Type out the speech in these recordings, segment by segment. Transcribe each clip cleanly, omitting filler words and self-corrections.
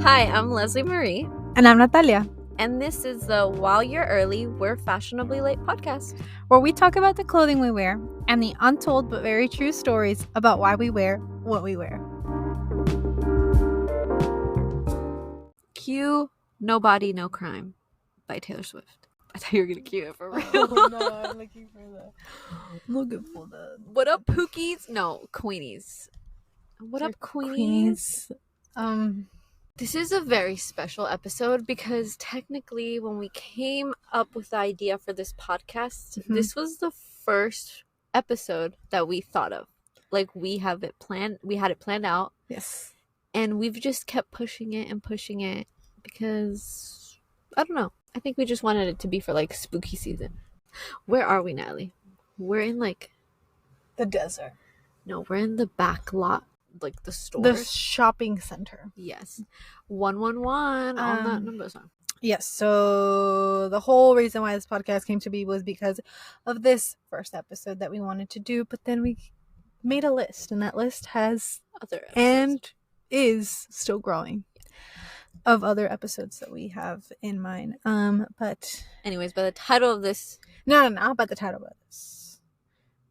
Hi, I'm Leslie Marie. And I'm Natalia, And this is the While You're Early, We're Fashionably Late podcast, where we talk about the clothing we wear and the untold but very true stories about why we wear what we wear. Cue Nobody, No Crime by Taylor Swift. I thought you were going to cue it for real. Oh, no, I'm looking for that. I'm looking for that. What up, Pookies? No, Queenies. What up, Queenies? This is a very special episode because technically when we came up with the idea for this podcast, this was the first episode that we thought of. Like we had it planned out. Yes. And we've just kept pushing it because I don't know. I think we just wanted it to be for like spooky season. Where are we, Natalie? We're in like the desert. No, we're in the back lot. Like the store, the shopping center. Yes, 111 on that number song. Yes. So the whole reason why this podcast came to be was because of this first episode that we wanted to do, but then we made a list, and that list has other episodes. And is still growing of other episodes that we have in mind. But anyways, by the title of this, not by the title of this,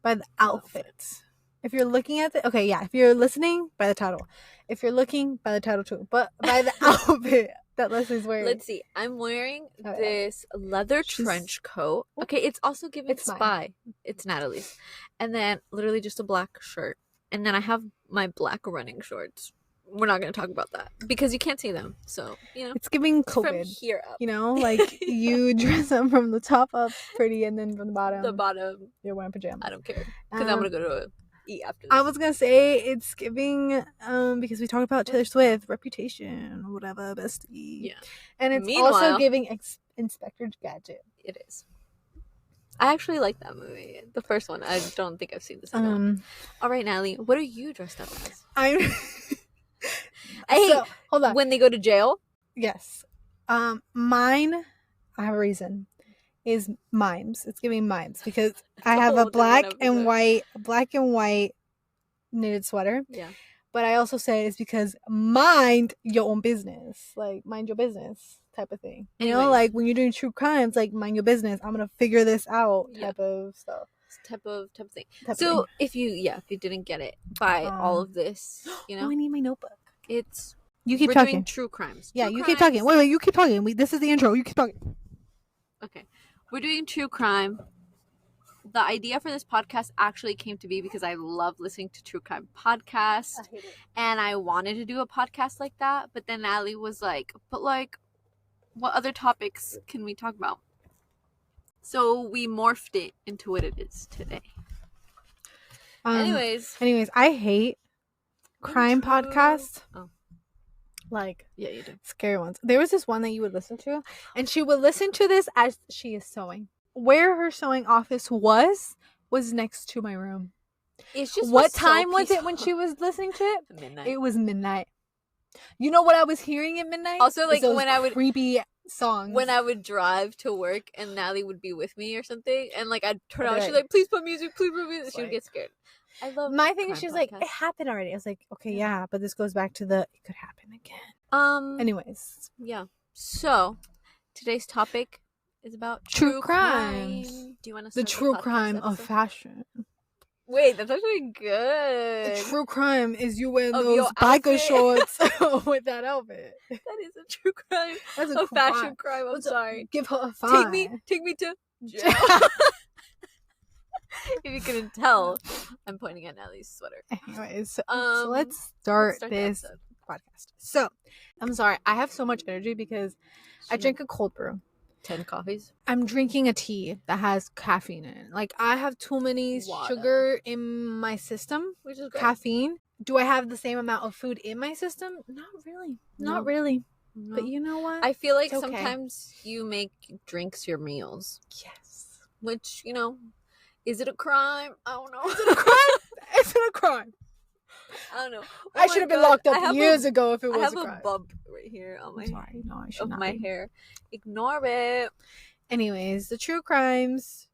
by the outfit. If you're looking at if you're listening, by the title. If you're looking, by the title too. But by the outfit that Leslie's wearing. Let's see. I'm wearing this leather trench coat. Okay, it's also giving spy. It's Natalie's. And then literally just a black shirt. And then I have my black running shorts. We're not going to talk about that because you can't see them. So, it's giving COVID. From here up. Like you dress up from the top up pretty, and then from the bottom. You're wearing pajamas. I don't care. Because I'm going to go to eat after this. I was gonna say it's giving because we talked about Taylor Swift reputation or whatever, bestie. Yeah, and it's also giving Inspector Gadget. It is. I actually like that movie, the first one. I don't think I've seen the second one. All right, Natalie, what are you dressed up as? Hold on. When they go to jail. Yes. Mine. I have a reason. Is mimes. It's giving mimes because I have a black and white knitted sweater. Yeah. But I also say it's because mind your own business. Like mind your business type of thing. Anyways. Like when you're doing true crimes, like mind your business. I'm gonna figure this out type of stuff. Type of thing. So if you didn't get it by all of this, I need my notebook. It's you keep talking. Doing true crimes. Keep talking. Wait, you keep talking. This is the intro. You keep talking. Okay. We're doing true crime. The idea for this podcast actually came to be because I love listening to true crime podcasts. I hate it. And I wanted to do a podcast like that. But then Natalie was like, but like, what other topics can we talk about? So we morphed it into what it is today. Anyways, I hate crime podcasts. Oh. Like, yeah, you do. Scary ones. There was this one that you would listen to, and she would listen to this as she is sewing. Where her sewing office was next to my room. It's just what time was it when she was listening to it? Midnight. It was midnight. You know what I was hearing at midnight? Also, like when I would creepy songs. When I would drive to work and Natalie would be with me or something, and like I'd turn out, she's like, "Please put music, please put music." She would get scared. I love my thing is she's like, it happened already. I was like, okay, yeah, but this goes back to it could happen again. Anyways, yeah. So today's topic is about true crime. Do you want to the true crime of fashion? Wait, that's actually good. The true crime is you wearing those biker shorts with that outfit. That is a true crime. That's a fashion crime. I'm sorry. Give her a fine. Take me to jail. If you couldn't tell, I'm pointing at Natalie's sweater. Anyways, so let's start this podcast. So, I'm sorry. I have so much energy because I drink a cold brew. 10 coffees. I'm drinking a tea that has caffeine in it. Like, I have too many sugar in my system, which is caffeine. Do I have the same amount of food in my system? Not really. No. Not really. No. But you know what? I feel like sometimes you make drinks your meals. Yes. Which, is it a crime? I don't know. Is it a crime? Is it a crime? I don't know. I should have been locked up years ago if it was a crime. I have a bump right here on my sorry. No, I should not. My hair. Ignore it. Anyways, the true crimes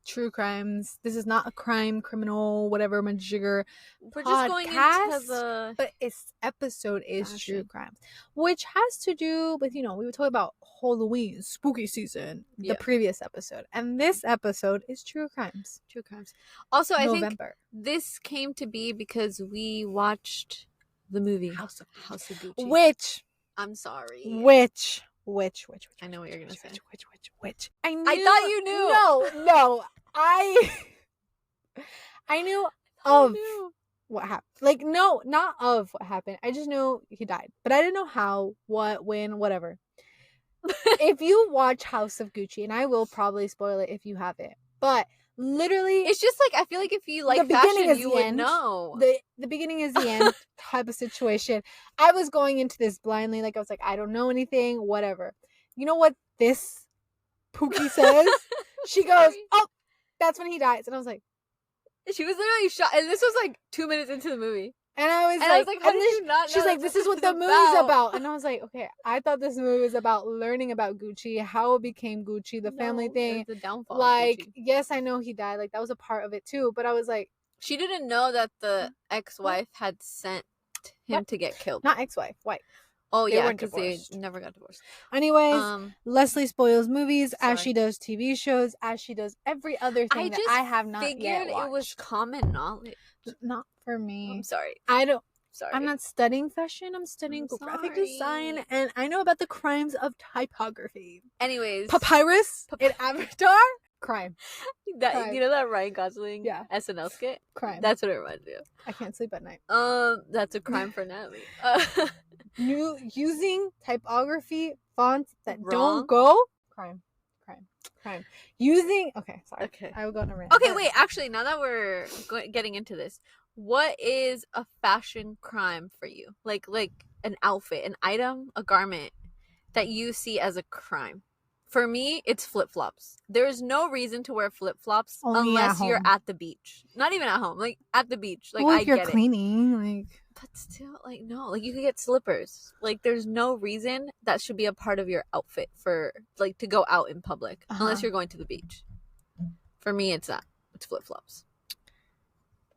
true crimes. This is not a criminal, whatever, majigger We're podcast, just going into the... but its episode is fashion. true crimes, which has to do with, we were talking about Halloween, spooky season, the previous episode. And this episode is true crimes. True crimes. Also, I think November. This came to be because we watched the movie House of Gucci. Which... I'm sorry. Which I know what you're gonna say. Which I thought you knew. No. I knew of what happened. Like, no, not of what happened. I just know he died, but I didn't know how, what, when, whatever. If you watch House of Gucci, and I will probably spoil it if you haven't, but literally, it's just like, I feel like if you like fashion, you would know. The beginning is the end type of situation. I was going into this blindly, like I was like, I don't know anything, whatever. You know what this Pookie says? She goes, "Oh, that's when he dies," and I was like, she was literally shot, and this was like 2 minutes into the movie. And I was like, how did you not know? She's like, this is what the movie's about. And I was like, okay, I thought this movie was about learning about Gucci, how it became Gucci, the family thing. The downfall. Like, yes, I know he died. Like, that was a part of it too. But I was like, she didn't know that the ex-wife had sent him to get killed. Not ex-wife, wife. Oh, yeah, because they never got divorced. Anyways, Leslie spoils movies as she does TV shows, as she does every other thing that I have not yet watched. It was common knowledge. Not for me. I'm sorry. I'm not studying fashion. I'm studying graphic design, and I know about the crimes of typography. Anyways, papyrus in Avatar, crime. Crime. You know that Ryan Gosling SNL skit? Crime. That's what it reminds me of. I can't sleep at night. That's a crime for Natalie. Using typography fonts that don't go. Crime. Using. Okay, sorry. Okay. I will go on a rant. Okay, wait. Actually, now that we're getting into this, what is a fashion crime for you? Like an outfit, an item, a garment that you see as a crime. For me, it's flip-flops. There's no reason to wear flip-flops unless you're at the beach. Not even at home, like at the beach. Like, well, if you're cleaning, but still, like, no, like you could get slippers. Like, there's no reason that should be a part of your outfit for like to go out in public unless you're going to the beach. For me, it's that. It's flip-flops.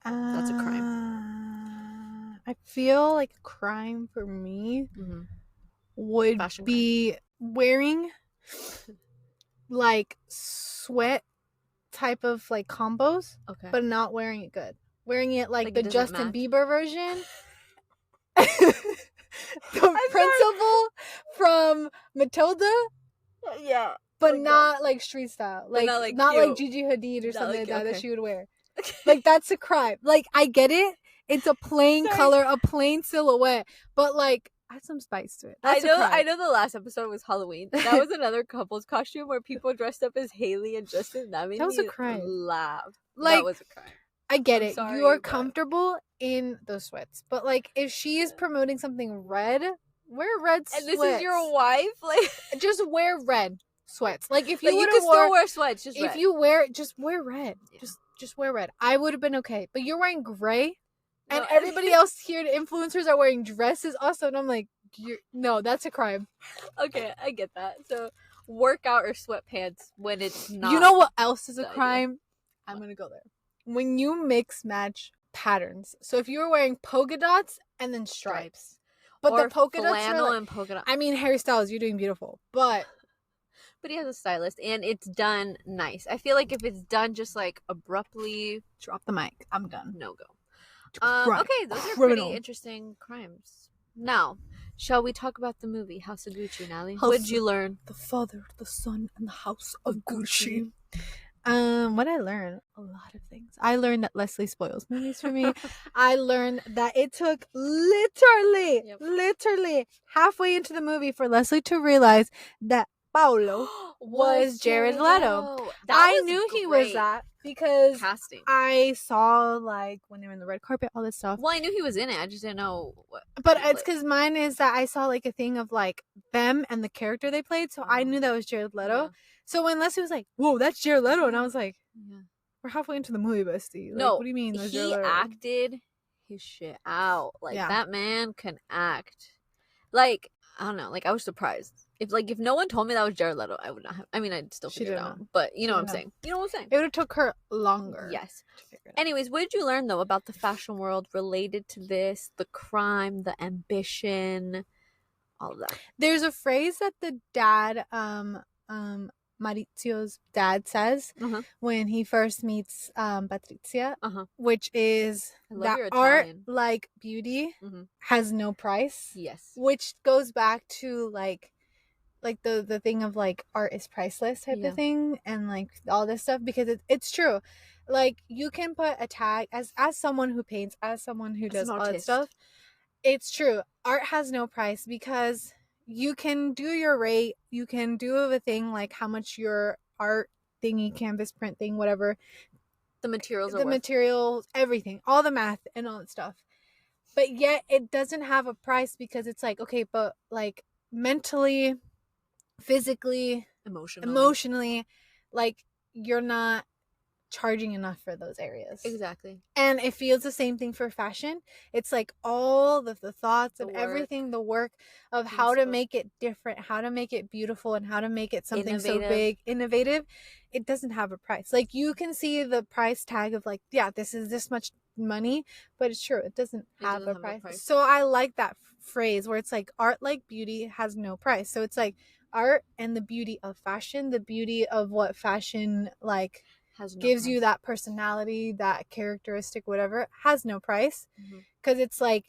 That's a crime. I feel like a crime for me would be wearing like sweat type of like combos, but not wearing it good. Wearing it like the Justin Bieber version. The principal from Matilda. Yeah. But not like street style. Like not like Gigi Hadid or something like that she would wear. Like, that's a crime. Like, I get it. It's a plain color, a plain silhouette. But like, add some spice to it. I know the last episode was Halloween. That was another couple's costume where people dressed up as Haley and Justin. That was a crime. Laugh. Like, that was a crime. I get it. Sorry, you are comfortable in those sweats. But like, if she is promoting something red, wear red sweats. And this is your wife? Like, just wear red sweats. Like, if you would have still wear sweats, just red. If you wear, just wear red. Yeah. Just wear red. I would have been okay. But you're wearing gray. And everybody else here, the influencers, are wearing dresses also. And I'm like, no, that's a crime. Okay, I get that. So, workout or sweatpants when it's not. You know what else is a crime? I'm going to go there. When you mix match patterns. So, if you were wearing polka dots and then stripes. But or the polka dots are and polka dots. I mean, Harry Styles, you're doing beautiful. But he has a stylist, and it's done nice. I feel like if it's done just like abruptly, drop the mic. I'm done. No go. Okay, those are pretty interesting crimes. Now, shall we talk about the movie House of Gucci, Natalie? What did you learn? The Father, the Son, and the House of Gucci. What I learned? A lot of things. I learned that Leslie spoils movies for me. I learned that it took literally halfway into the movie for Leslie to realize that Paulo was Jared Leto. I knew he was that because casting. I saw like when they were in the red carpet, all this stuff. Well, I knew he was in it. I just didn't know what. But it's because mine is that I saw like a thing of like them and the character they played, so I knew that was Jared Leto. Yeah. So when Leslie was like, "Whoa, that's Jared Leto," and I was like, "We're halfway into the movie, bestie." Like, no, what do you mean? He acted his shit out. Like that man can act. Like I don't know. Like, I was surprised. If no one told me that was Jared Leto, I would not have. I mean, I'd still figure it out. But you know what I'm saying. You know what I'm saying. It would have took her longer. Yes. Anyways, what did you learn though about the fashion world related to this? The crime, the ambition, all of that. There's a phrase that the dad, Maurizio's dad says when he first meets Patrizia, which is that art, like beauty, has no price. Yes. Which goes back to like the thing of like art is priceless type of thing, and like all this stuff, because it's true. Like, you can put a tag as someone who paints, as someone who does all that stuff. It's true. Art has no price, because you can do your rate, you can do a thing like how much your art thingy, canvas print thing, whatever, the materials everything, all the math and all that stuff, but yet it doesn't have a price, because it's like, okay, but like mentally, physically, emotionally, like, you're not charging enough for those areas. Exactly. And it feels the same thing for fashion. It's like all the thoughts and everything, the work of how to make it different, how to make it beautiful, and how to make it something so big, innovative. It doesn't have a price. Like, you can see the price tag of like, yeah, this is this much money, but it's true, it doesn't have a price. So I like that phrase where it's like, art like beauty has no price. So it's like art and the beauty of fashion, the beauty of what fashion like gives you, that personality, that characteristic, whatever, has no price, because it's like,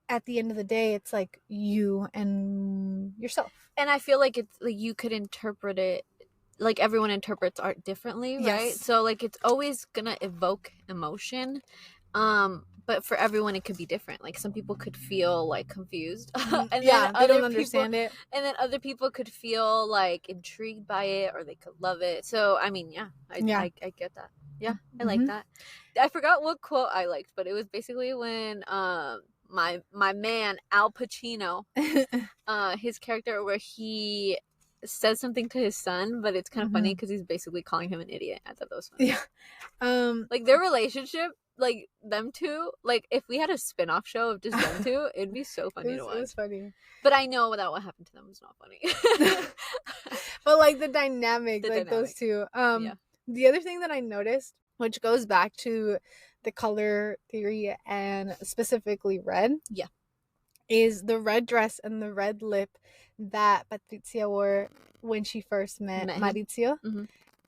at the end of the day, it's like you and yourself. And I feel like it's like you could interpret it, like everyone interprets art differently, right? Yes. So like it's always gonna evoke emotion, but for everyone it could be different. Like, some people could feel like confused, and they don't understand it, and then other people could feel like intrigued by it, or they could love it. So I mean, I get that. Yeah, I like that. I forgot what quote I liked, but it was basically when my man Al Pacino, his character, where he says something to his son, but it's kind of funny because he's basically calling him an idiot. I thought that was funny. Yeah. Like, their relationship, like them two, like if we had a spin-off show of just them two, it'd be so funny to watch. It was funny. But I know that what happened to them was not funny. But like the dynamic, those two. The other thing that I noticed, which goes back to the color theory and specifically red, is the red dress and the red lip that Patrizia wore when she first met Maurizio.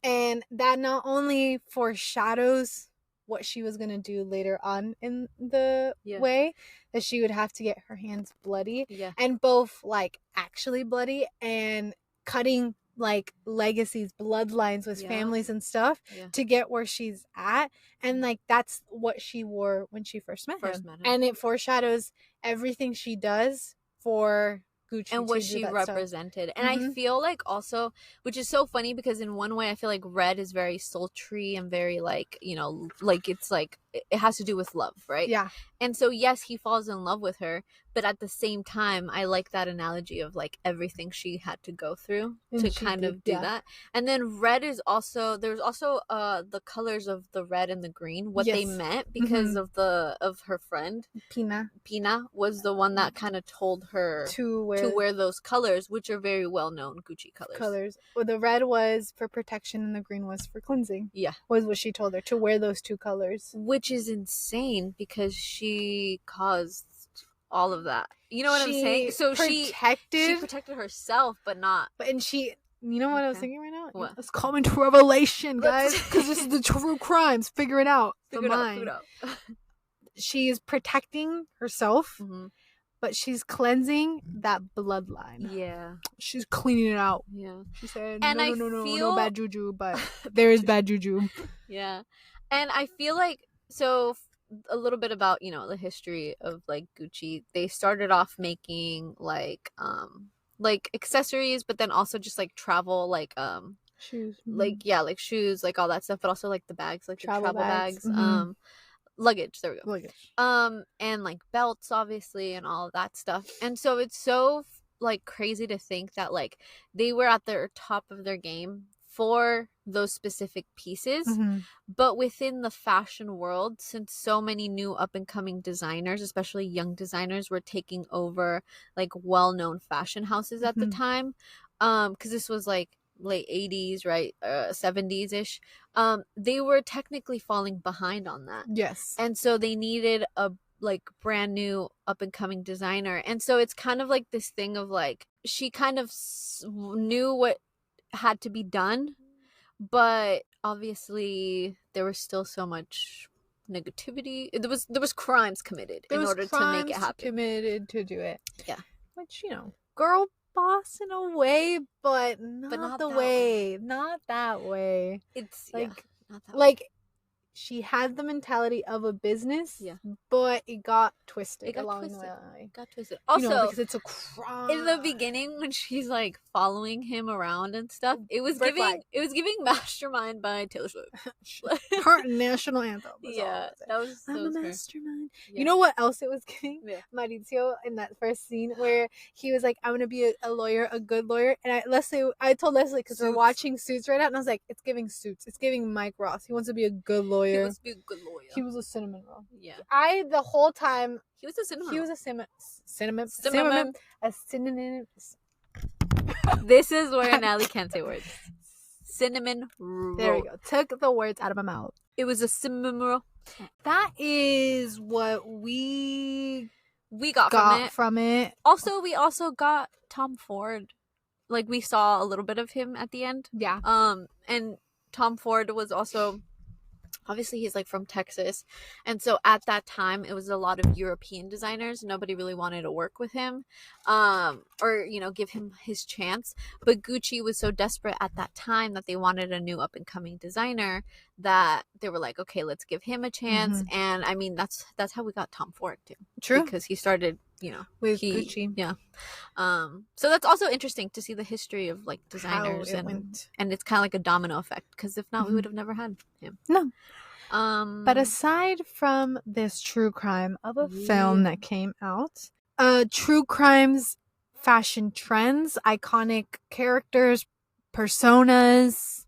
And that not only foreshadows what she was going to do later on in the way, that she would have to get her hands bloody, and both like actually bloody, and cutting like legacies, bloodlines with families and stuff to get where she's at. And like, that's what she wore when she first met him. And it foreshadows everything she does for Gucci and what she represented. And I feel like also, which is so funny, because in one way I feel like red is very sultry and very like, you know, like it's like it has to do with love, right? Yeah. And so yes, he falls in love with her, but at the same time I like that analogy of like everything she had to go through to kind of do that. And then red is also, there's also the colors of the red and the green, what they meant, because of her friend Pina was the one that kind of told her to wear those colors, which are very well known Gucci colors. Well, the red was for protection and the green was for cleansing. Was what she told her, to wear those two colors, which is insane because she caused all of that. You know what I'm saying? So she protected herself, but not. And she, you know what I was thinking right now? What? Let's come into revelation, guys, because this is the true crimes. Figure it out. Figure it out. She's protecting herself, but she's cleansing that bloodline. Yeah. She's cleaning it out. Yeah. She said, and no bad juju, but there is bad juju. Yeah. And I feel like, so a little bit about, you know, the history of like Gucci. They started off making like accessories, but then also just like travel, like shoes, like like shoes, like all that stuff, but also like the bags, like travel bags. Luggage, there we go. Luggage. And like belts, obviously, and all of that stuff. And so it's so like crazy to think that like they were at their top of their game for those specific pieces. Mm-hmm. But within the fashion world, since so many new up-and-coming designers, especially young designers, were taking over like well-known fashion houses at the time, because this was like late 80s, right? 70s ish. They were technically falling behind on that. Yes. And so they needed a like brand new up and coming designer. And so it's kind of like this thing of like she kind of knew what had to be done, but obviously there was still so much negativity. There was crimes committed in order to make it happen. Committed to do it. Yeah. Which, you know, girl boss in a way, but not the way. Not that way. It's like not that like way. She had the mentality of a business, but it got twisted. It got along twisted. The way. Got twisted. Also, you know, because it's a crime. In the beginning, when she's like following him around and stuff, it was giving Mastermind by Taylor Swift. Her national anthem. Yeah, that was. I'm a mastermind. Yeah. You know what else it was giving? Yeah. Mauricio in that first scene where he was like, "I'm gonna be a lawyer, a good lawyer," and I told Leslie because we're watching Suits right now, and I was like, "It's giving Suits. It's giving Mike Ross. He wants to be a good lawyer." He wants to be a good lawyer. He was a cinnamon roll. Yeah. The whole time he was a cinnamon. He was a cinnamon. A synonym. This is where Natalie can't say words. Cinnamon roll. There we go. Took the words out of my mouth. It was a cinnamon roll. That is what we got from it. Also, we also got Tom Ford. Like we saw a little bit of him at the end. Yeah. And Tom Ford was also. Obviously, he's like from Texas. And so at that time, it was a lot of European designers. Nobody really wanted to work with him or, you know, give him his chance. But Gucci was so desperate at that time that they wanted a new up and coming designer that they were like, okay, let's give him a chance. Mm-hmm. And I mean, that's how we got Tom Ford too. True. Because he started, you know, with Gucci. Yeah. So that's also interesting to see the history of like designers and it's kind of like a domino effect because if not, we would have never had him. No. But aside from this true crime of a film that came out, true crimes, fashion trends, iconic characters, personas,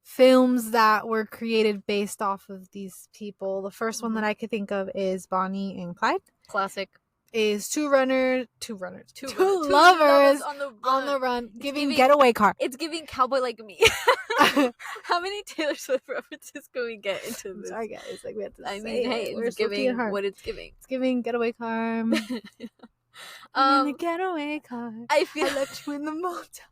films that were created based off of these people. The first one that I could think of is Bonnie and Clyde. Classic. Is two lovers on the run giving getaway car. It's giving Cowboy Like Me. How many Taylor Swift references can we get into this? Sorry guys, like we have to I mean, hey, it's giving what it's giving. It's giving getaway car. I'm in the getaway car. I left you in the motel.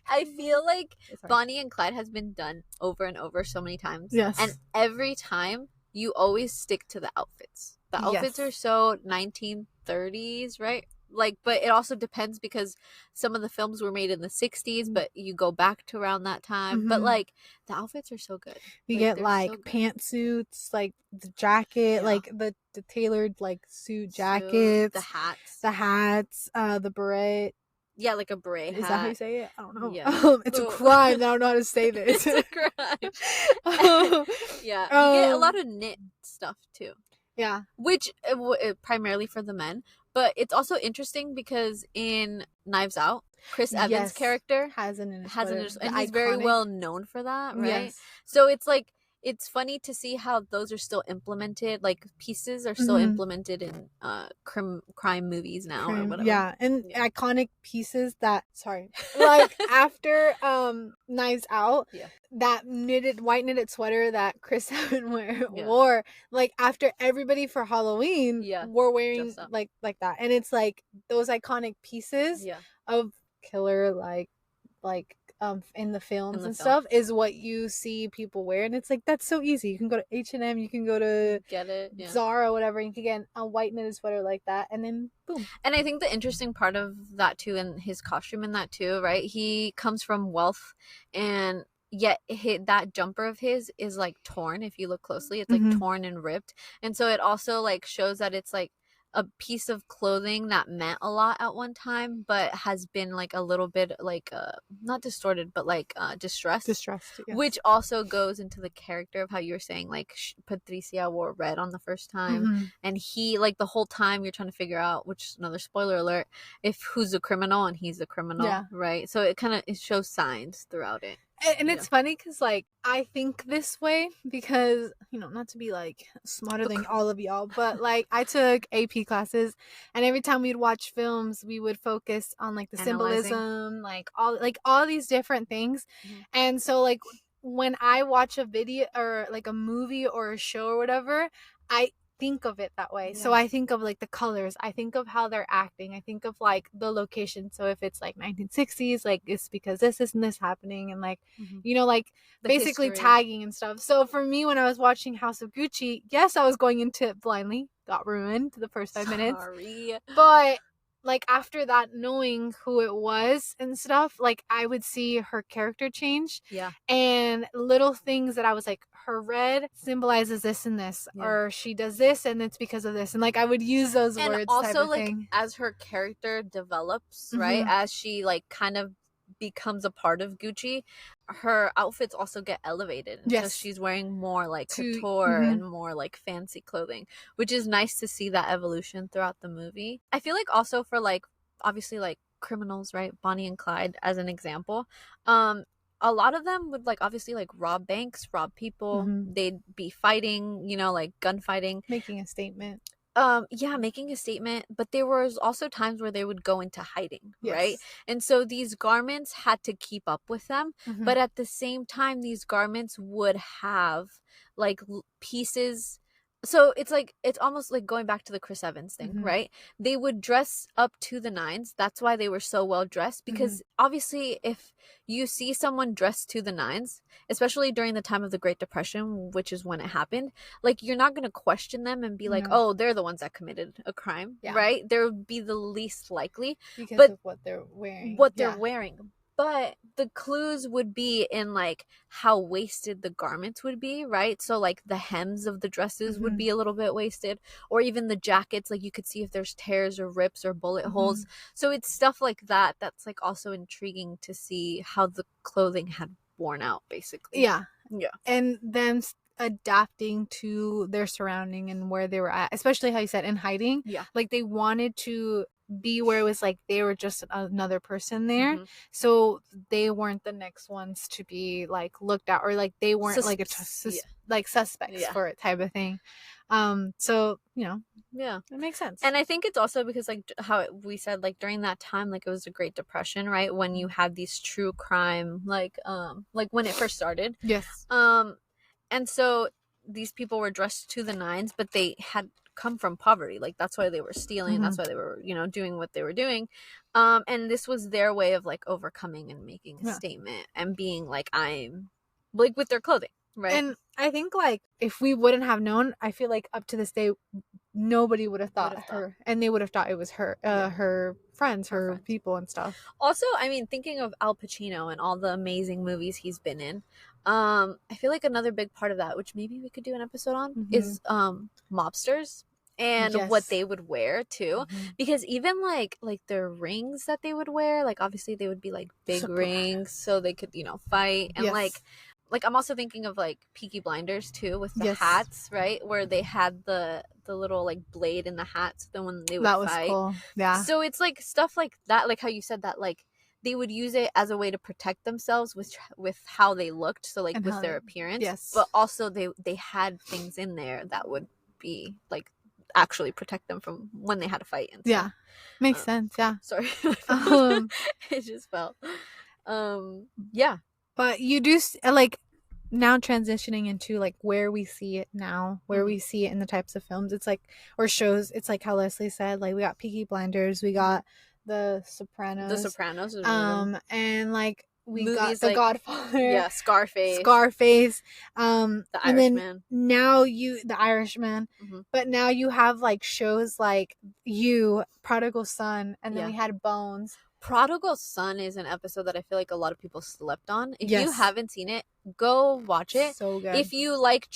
I feel like Bonnie and Clyde has been done over and over so many times. Yes. And every time you always stick to the outfits. The outfits are so 1930s, right? Like, but it also depends because some of the films were made in the 60s, but you go back to around that time. Mm-hmm. But like, the outfits are so good. You get like so pantsuits, like the jacket, like the tailored like suit jackets, the hats, the beret. Yeah, like a beret hat. Is that how you say it? I don't know. Yeah. It's a crime. I don't know how to say this. It's a crime. Yeah. You get a lot of knit stuff too. Yeah. Which primarily for the men. But it's also interesting because in Knives Out, Chris Evans' character has an and he's very well known for that, right? Yes. So it's like it's funny to see how those are still implemented, like pieces are still implemented in crime movies now or whatever. Yeah, and iconic pieces that like after Knives Out, that white knitted sweater that Chris Evans wore, like after everybody for Halloween were wearing like that. And it's like those iconic pieces of killer like in the films and stuff is what you see people wear, and it's like that's so easy. You can go to H&M, you can go to Zara, whatever, and you can get a white knitted sweater like that, and then boom. And I think the interesting part of that too, and his costume in that too, right? He comes from wealth, and yet that jumper of his is like torn. If you look closely, it's like torn and ripped, and so it also like shows that it's like a piece of clothing that meant a lot at one time, but has been like a little bit like not distorted, but like distressed, which also goes into the character of how you were saying like Patricia wore red on the first time, and he like the whole time you're trying to figure out, which is another spoiler alert, if who's a criminal, and he's a criminal, right? So it shows signs throughout it. And it's funny because, like, I think this way because, you know, not to be, like, smarter than all of y'all, but, like, I took AP classes, and every time we'd watch films, we would focus on, like, the symbolism, like all these different things. Mm-hmm. And so, like, when I watch a video or, like, a movie or a show or whatever, I think of it that way. So I think of, like, the colors, I think of how they're acting, I think of, like, the location. So if it's like 1960s, like, it's because this and this happening, and, like, you know, like, the basically history. Tagging and stuff. So for me, when I was watching House of Gucci, yes, I was going into it blindly, got ruined the first 5 minutes, but, like, after that, knowing who it was and stuff, like, I would see her character change. Yeah. And little things that I was like, her red symbolizes this and this, or she does this and it's because of this. And, like, I would use those words. And also, type of like, thing. As her character develops, right? As she, like, kind of becomes a part of Gucci, her outfits also get elevated. Yes. So she's wearing more, like, couture and more, like, fancy clothing, which is nice to see that evolution throughout the movie. I feel like also for, like, obviously, like, criminals, right? Bonnie and Clyde as an example. A lot of them would, like, obviously, like, rob banks, rob people. They'd be fighting, you know, like, gunfighting. Making a statement. Making a statement, but there was also times where they would go into hiding, right? And so these garments had to keep up with them, but at the same time, these garments would have, like, pieces. So it's like, it's almost like going back to the Chris Evans thing, right? They would dress up to the nines. That's why they were so well dressed, because obviously if you see someone dressed to the nines, especially during the time of the Great Depression, which is when it happened, like, you're not going to question them and be like, oh, they're the ones that committed a crime, right? There would be the least likely because of what they're wearing. But the clues would be in, like, how wasted the garments would be, right? So, like, the hems of the dresses would be a little bit wasted, or even the jackets, like, you could see if there's tears or rips or bullet holes. So it's stuff like that that's, like, also intriguing to see how the clothing had worn out, basically. Yeah. And them adapting to their surrounding and where they were at, especially how you said in hiding. Like, they wanted to be where it was like they were just another person there, so they weren't the next ones to be, like, looked at, or, like, they weren't like like suspects for it, type of thing. So, you know, it makes sense. And I think it's also because, like, how we said, like, during that time, like, it was the Great Depression, right? When you had these true crime, like when it first started. And so these people were dressed to the nines, but they had come from poverty. Like, that's why they were stealing. That's why they were, you know, doing what they were doing. And this was their way of, like, overcoming and making a statement and being like, I'm, like, with their clothing, right? And I think, like, if we wouldn't have known, I feel like up to this day, nobody would have thought her, and they would have thought it was her, her friends, her people and stuff. Also, I mean, thinking of Al Pacino and all the amazing movies he's been in, I feel like another big part of that, which maybe we could do an episode on, is mobsters and what they would wear too, because even like their rings that they would wear, like, obviously they would be, like, big rings so they could, you know, fight. And like I'm also thinking of, like, Peaky Blinders too, with the hats, right, where they had the little, like, blade in the hats, then when they would fight. That was cool. Yeah. So it's, like, stuff like that, like how you said that, like, they would use it as a way to protect themselves with how they looked, so, like, and with their appearance. Yes. But also they had things in there that would be, like, actually protect them from when they had to fight. And stuff. Yeah. Makes sense. Yeah. Sorry. It just felt. Yeah. But you do, like, now transitioning into, like, where we see it now, where we see it in the types of films, it's like, or shows, it's like how Leslie said, like, we got Peaky Blinders, we got The Sopranos. The Sopranos is really and, like, we movies got The, like, Godfather. Scarface. The Irishman. Then now The Irishman. But now you have, like, shows like Prodigal Son, and then we had Bones. Prodigal Son is an episode that I feel like a lot of people slept on. If you haven't seen it, go watch it. So good. If you like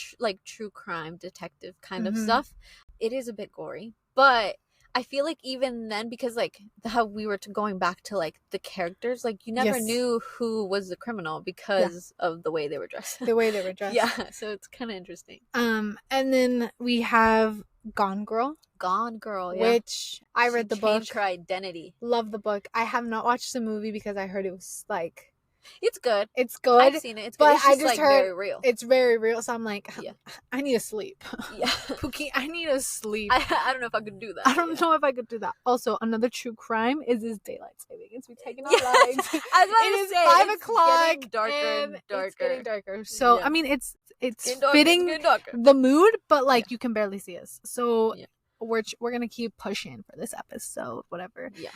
true crime detective kind of stuff, it is a bit gory, but I feel like even then, because, like, how we were going back to, like, the characters, like, you never knew who was the criminal because of the way they were dressed. The way they were dressed. Yeah, so it's kind of interesting. And then we have Gone Girl. Which I read the book. Changed her identity. Love the book. I have not watched the movie because I heard it was, like, It's good. It's good. I've seen it. It's good. But It's just, I just like, heard very real. it's very real. So I'm like, Yeah. I need to sleep. Yeah. Pookie, I need to sleep. I don't know if I could do that. I don't know if I could do that. Also, another true crime is this daylight saving. It's taking our Yeah. lives. I was about It to is say, 5 it's o'clock. getting darker and darker. It's getting darker. So Yeah. I mean, it's Getting darker, fitting getting darker. the mood, but like Yeah. you can barely see us. So Yeah. we're gonna keep pushing for this episode, whatever. Yeah.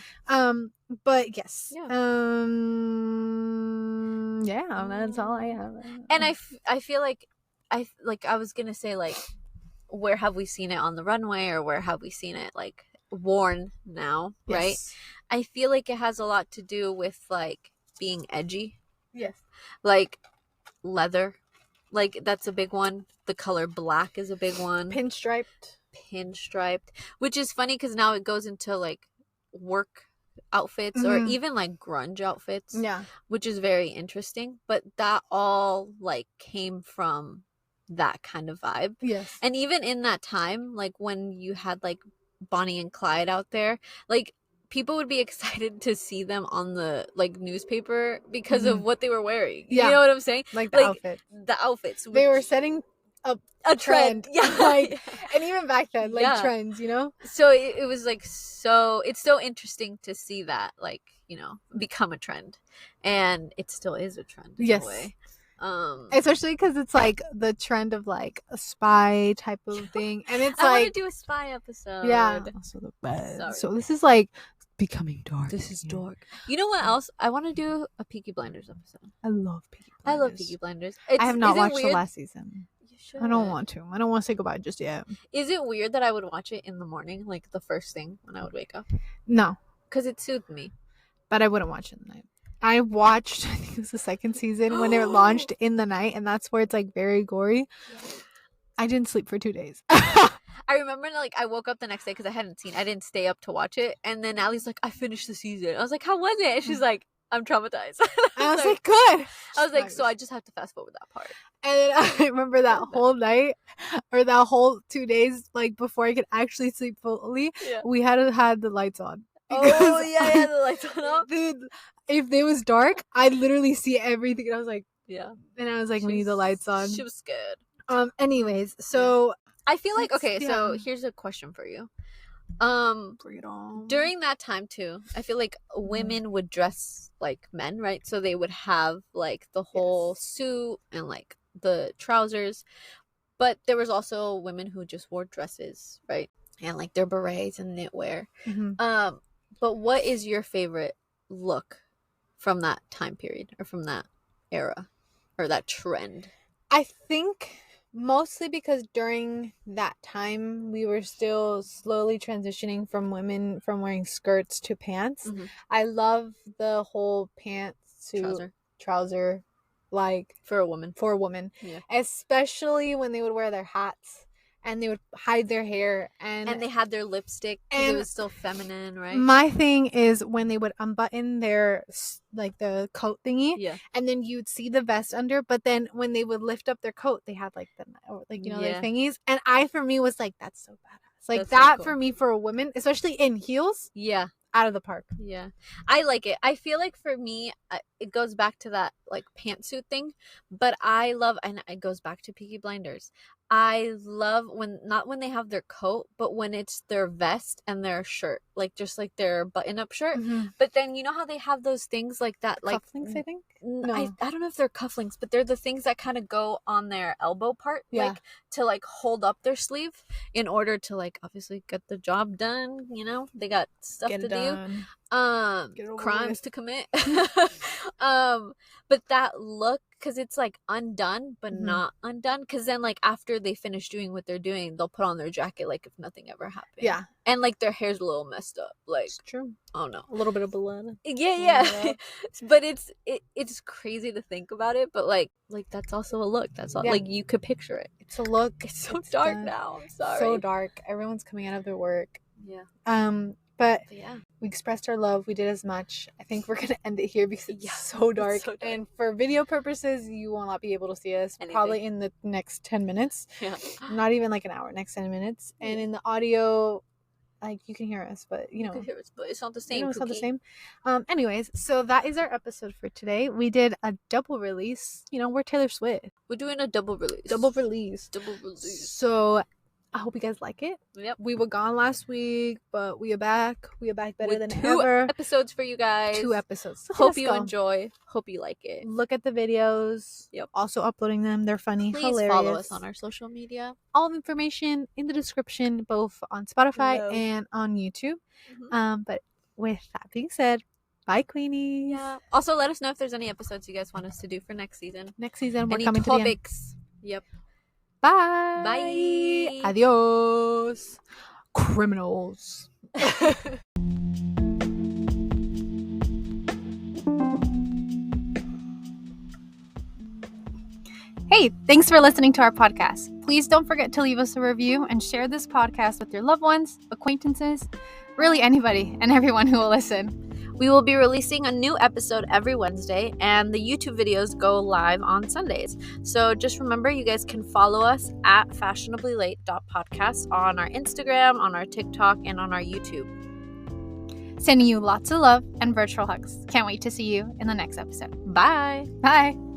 But yes. Yeah. Yeah, that's all I have. And I feel like I was gonna say, like, where have we seen it on the runway, or where have we seen it like worn now, right? Yes. I feel like it has a lot to do with like being edgy, Yes. like leather, like that's a big one. The color black is a big one. Pinstriped, which is funny because now it goes into like work outfits or even like grunge outfits, Yeah, which is very interesting. But that all like came from that kind of vibe. yes. And even in that time, like when you had like Bonnie and Clyde out there, like people would be excited to see them on the like newspaper because of what they were wearing. Yeah. You know what I'm saying? Like the outfits. they were setting up a trend. Yeah. Like, and even back then, like Yeah. trends, you know? So it was like it's so interesting to see that, like, you know, become a trend. And it still is a trend in a way. Especially because it's like the trend of like a spy type of thing, and it's I like want to do a spy episode. Yeah. Also the bed. Sorry. So this is like becoming dark. This is dark. You know what else? I want to do a Peaky Blinders episode. I love Peaky Blinders. I love Peaky Blinders. I have not watched the last season. You should. I don't want to. I don't want to say goodbye just yet. Is it weird that I would watch it in the morning, like the first thing when I would wake up? No, because it soothed me. But I wouldn't watch it in the night. I watched, I think it was the second season when it launched in the night, and that's where it's like very gory. Yeah. I didn't sleep for 2 days. I remember, like, I woke up the next day because I didn't stay up to watch it, and then Allie's like, I finished the season. I was like, how was it? And she's like, I'm traumatized. I was like, good. I was like, so I just have to fast forward that part. And then I remember that whole night, or that whole 2 days, like before I could actually sleep fully, we had the lights on. Oh yeah, the lights on. Dude, if it was dark, I'd literally see everything. And I was like, yeah. And I was like, we need the lights on. She was scared. Anyways, so I feel like, okay, so here's a question for you. Bring it on. During that time too, I feel like women would dress like men, right? So they would have like the whole suit and like the trousers, but there was also women who just wore dresses, right? And like their berets and knitwear. But what is your favorite look from that time period or from that era or that trend? I think mostly because during that time we were still slowly transitioning from women from wearing skirts to pants. I love the whole pantsuit trouser like for a woman. Yeah. Especially when they would wear their hats and they would hide their hair and they had their lipstick because it was still feminine, right? My thing is when they would unbutton their like the coat thingy, and then you'd see the vest under, but then when they would lift up their coat, they had like the their thingies, and for me was like, that's so badass. Like that's that so cool. For me, for a woman, especially in heels, out of the park. Yeah, I like it. I feel like for me, it goes back to that like pantsuit thing, but I love, and it goes back to Peaky Blinders. I love not when they have their coat, but when it's their vest and their shirt, like just like their button-up shirt. But then you know how they have those things like that, like cufflinks. I think. No. I don't know if they're cufflinks, but they're the things that kind of go on their elbow part, like to like hold up their sleeve in order to like obviously get the job done. You know, they got stuff to do, crimes to commit. But that look, because it's like undone but not undone, because then like after they finish doing what they're doing, they'll put on their jacket like if nothing ever happened, and like their hair's a little messed up, like it's true. Oh no, a little bit of blood. But it's crazy to think about it, but like that's also a look. That's all, like you could picture it. It's a look. It's so dark now. I'm sorry. So dark. Everyone's coming out of their work. But we expressed our love. We did as much. I think we're gonna end it here because it's so dark. And for video purposes, you will not be able to see us probably in the next 10 minutes. Not even like an hour. Next 10 minutes. And in the audio, Like, you can hear us, but you can hear us, but it's not the same. It's not the same. Anyways, so that is our episode for today. We did a double release. We're Taylor Swift. We're doing a double release. So I hope you guys like it. Yep. We were gone last week, but we are back. We are back better with than 2 ever. episodes for you guys. 2 episodes. Hope you enjoy. Hope you like it. Look at the videos. Yep. Also uploading them. They're funny. Please hilarious. Follow us on our social media. All the information in the description, both on Spotify and on YouTube. But with that being said, bye, Queenies. Yeah. Also, let us know if there's any episodes you guys want us to do for next season. Next season, we're any coming topics. To the end. Yep. Bye. Bye. Adios. Criminals. Hey, thanks for listening to our podcast. Please don't forget to leave us a review and share this podcast with your loved ones, acquaintances, really anybody and everyone who will listen. We will be releasing a new episode every Wednesday, and the YouTube videos go live on Sundays. So just remember, you guys can follow us at fashionablylate.podcast on our Instagram, on our TikTok, and on our YouTube. Sending you lots of love and virtual hugs. Can't wait to see you in the next episode. Bye. Bye.